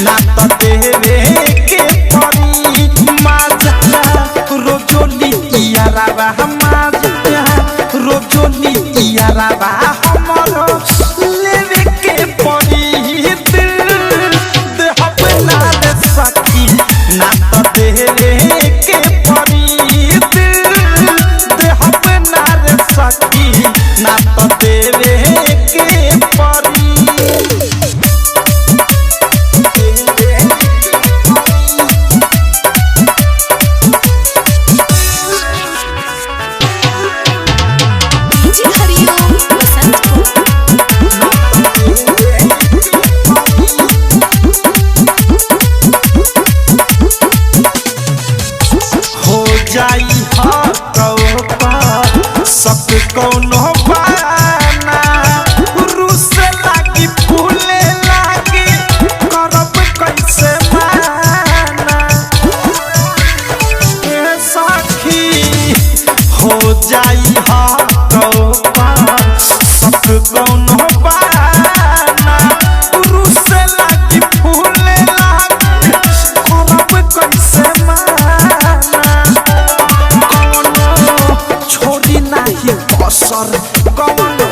ना तो देवे के परी माजा रोजोली यारावा माजा रोजोली यारावा हमरो लेवे के परी दिल दे अपना रे सखी ना तो देवे के परी दिल दे अपना रे सखी ना तो देवे के परी जाई सब कौनो बाना रूस लागी फूले लागी करब कैसे माना सखी हो जाई सब कौनो बाना रूस लागी फूले लागी करब कैसे असर कौनो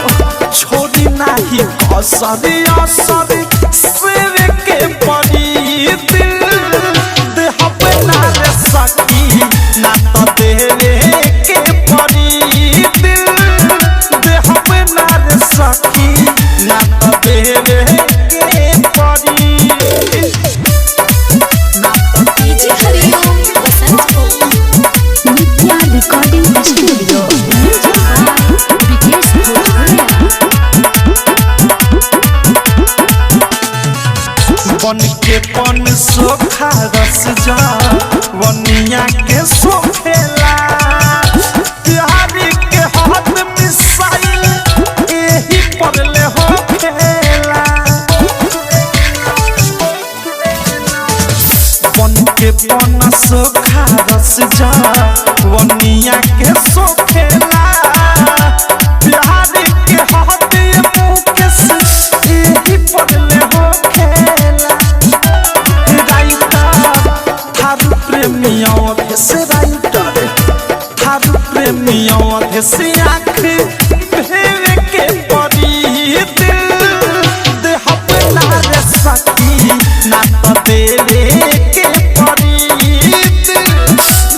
छोड़ी नाही असर असर सिर के परी दिल दे अपना रे सखी ना तो देवे के परी दिल दे अपना रे सखी ना तो देवे के परी ना तो डीजे हरिओम बसंत नित्या रिकॉर्डिंग स्टूडियो बन के पन सोखा रस जा वनिया के सोखेला प्यारी के हाथ मिसाइल एही पड़ले हो खेला बन के पन सोखा रस जा वनिया के सोखेला प्यारी के हाथ मुकेश एही पड़ले हो प्रेमियों से राइटर थारू प्रेमियों से आँख भेवे के परी दिल दे अपना रे सखी ना तो देवे के परी दिल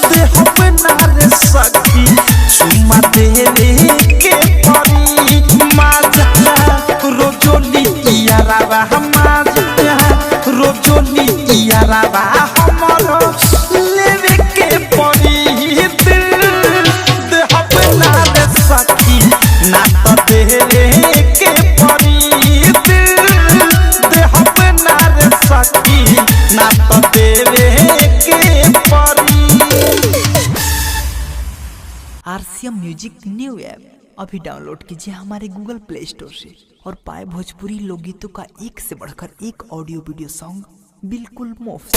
दे अपना रे सखी चुमा देवे के परी माजा रोजोली यारावा माजा रोजोली यारावा हमरो लेवे के परी दिल दे अपना रे सखी ना तो देवे के परी दिल दे अपना रे सखी ना तो देवे के परी। आरसीएम म्यूजिक न्यू ऐप अभी डाउनलोड कीजिए हमारे गूगल प्ले स्टोर से और पाए भोजपुरी लोकगीतों का एक से बढ़कर एक ऑडियो वीडियो सॉन्ग बिल्कुल मुफ्त।